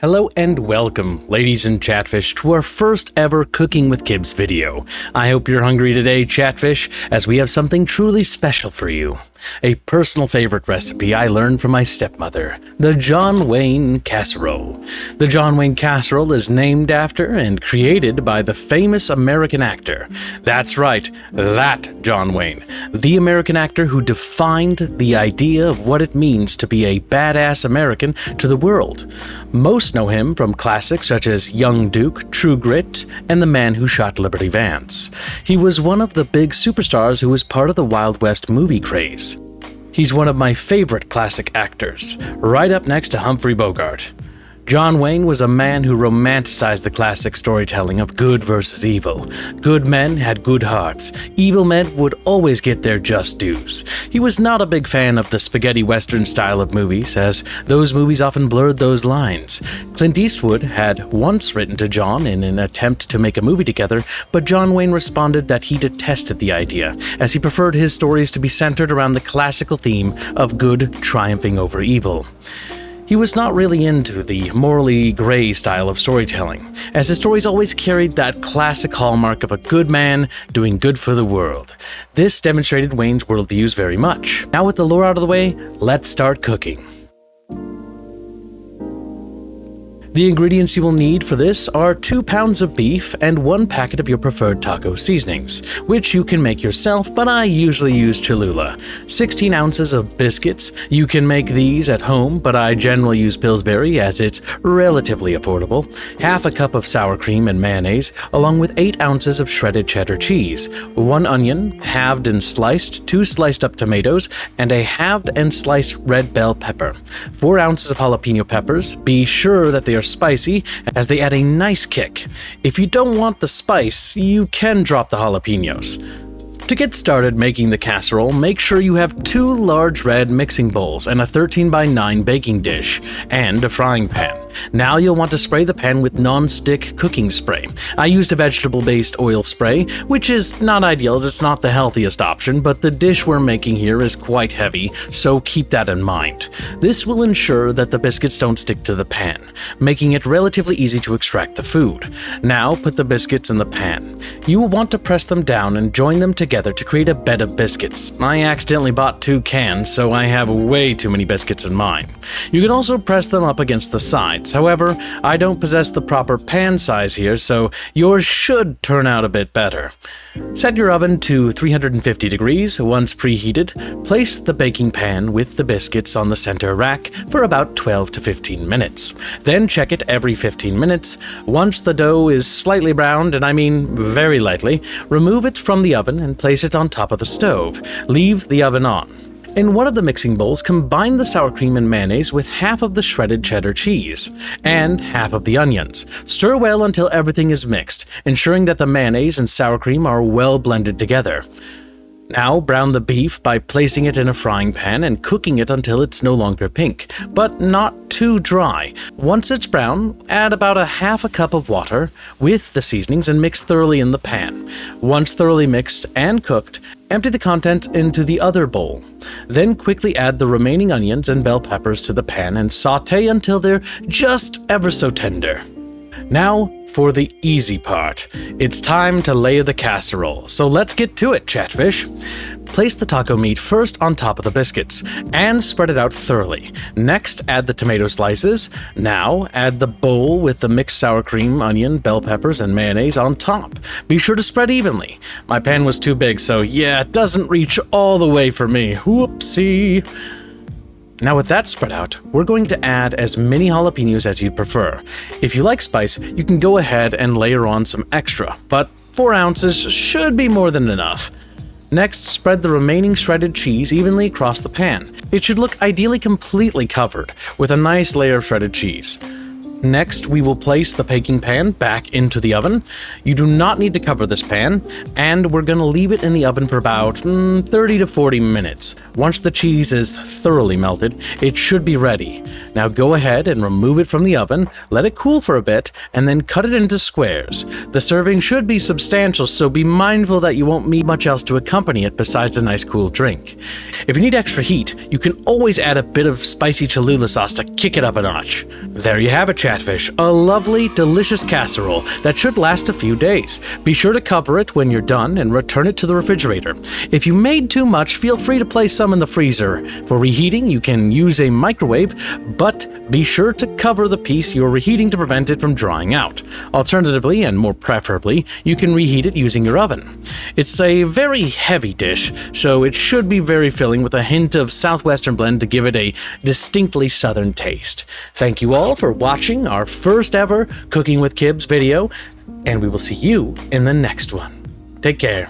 Hello and welcome, ladies and chatfish, to our first ever Cooking with Kibs video. I hope you're hungry today, chatfish, as we have something truly special for you. A personal favorite recipe I learned from my stepmother, the John Wayne Casserole. The John Wayne Casserole is named after and created by the famous American actor. That's right, that John Wayne, the American actor who defined the idea of what it means to be a badass American to the world. Most know him from classics such as Young Duke, True Grit, and The Man Who Shot Liberty Valance. He was one of the big superstars who was part of the Wild West movie craze. He's one of my favorite classic actors, right up next to Humphrey Bogart. John Wayne was a man who romanticized the classic storytelling of good versus evil. Good men had good hearts. Evil men would always get their just dues. He was not a big fan of the spaghetti western style of movies, as those movies often blurred those lines. Clint Eastwood had once written to John in an attempt to make a movie together, but John Wayne responded that he detested the idea, as he preferred his stories to be centered around the classical theme of good triumphing over evil. He was not really into the morally gray style of storytelling, as his stories always carried that classic hallmark of a good man doing good for the world. This demonstrated Wayne's worldviews very much. Now with the lore out of the way, let's start cooking. The ingredients you will need for this are 2 pounds of beef and 1 packet of your preferred taco seasonings, which you can make yourself, but I usually use Cholula. 16 ounces of biscuits. You can make these at home, but I generally use Pillsbury as it's relatively affordable. Half a cup of sour cream and mayonnaise, along with 8 ounces of shredded cheddar cheese, 1 onion, halved and sliced, 2 sliced up tomatoes, and a halved and sliced red bell pepper. 4 ounces of jalapeno peppers. Be sure that they are spicy, as they add a nice kick. If you don't want the spice, you can drop the jalapenos. To get started making the casserole, make sure you have 2 large red mixing bowls and a 13x9 baking dish, and a frying pan. Now you'll want to spray the pan with non-stick cooking spray. I used a vegetable-based oil spray, which is not ideal as it's not the healthiest option, but the dish we're making here is quite heavy, so keep that in mind. This will ensure that the biscuits don't stick to the pan, making it relatively easy to extract the food. Now put the biscuits in the pan. You will want to press them down and join them together to create a bed of biscuits. I accidentally bought 2 cans, so I have way too many biscuits in mine. You can also press them up against the sides. However, I don't possess the proper pan size here, so yours should turn out a bit better. Set your oven to 350 degrees. Once preheated, place the baking pan with the biscuits on the center rack for about 12 to 15 minutes. Then check it every 15 minutes. Once the dough is slightly browned, and I mean very lightly, remove it from the oven and place it on top of the stove. Leave the oven on. In one of the mixing bowls, combine the sour cream and mayonnaise with half of the shredded cheddar cheese and half of the onions. Stir well until everything is mixed, ensuring that the mayonnaise and sour cream are well blended together. Now brown the beef by placing it in a frying pan and cooking it until it's no longer pink, but not too dry. Once it's brown, add about a half a cup of water with the seasonings and mix thoroughly in the pan. Once thoroughly mixed and cooked, empty the contents into the other bowl. Then quickly add the remaining onions and bell peppers to the pan and saute until they're just ever so tender. Now for the easy part. It's time to layer the casserole, so let's get to it, chatfish. Place the taco meat first on top of the biscuits and spread it out thoroughly. Next, add the tomato slices. Now, add the bowl with the mixed sour cream, onion, bell peppers, and mayonnaise on top. Be sure to spread evenly. My pan was too big, so yeah, it doesn't reach all the way for me. Whoopsie. Now with that spread out, we're going to add as many jalapenos as you'd prefer. If you like spice, you can go ahead and layer on some extra, but 4 ounces should be more than enough. Next, spread the remaining shredded cheese evenly across the pan. It should look ideally completely covered, with a nice layer of shredded cheese. Next, we will place the baking pan back into the oven. You do not need to cover this pan, and we're going to leave it in the oven for about 30 to 40 minutes. Once the cheese is thoroughly melted, it should be ready. Now go ahead and remove it from the oven, let it cool for a bit, and then cut it into squares. The serving should be substantial, so be mindful that you won't need much else to accompany it besides a nice cool drink. If you need extra heat, you can always add a bit of spicy Cholula sauce to kick it up a notch. There you have it, chat. Chatfish, a lovely, delicious casserole that should last a few days. Be sure to cover it when you're done and return it to the refrigerator. If you made too much, feel free to place some in the freezer. For reheating, you can use a microwave, but be sure to cover the piece you're reheating to prevent it from drying out. Alternatively, and more preferably, you can reheat it using your oven. It's a very heavy dish, so it should be very filling with a hint of Southwestern blend to give it a distinctly Southern taste. Thank you all for watching our first ever Cooking with Kibs video, and we will see you in the next one. Take care.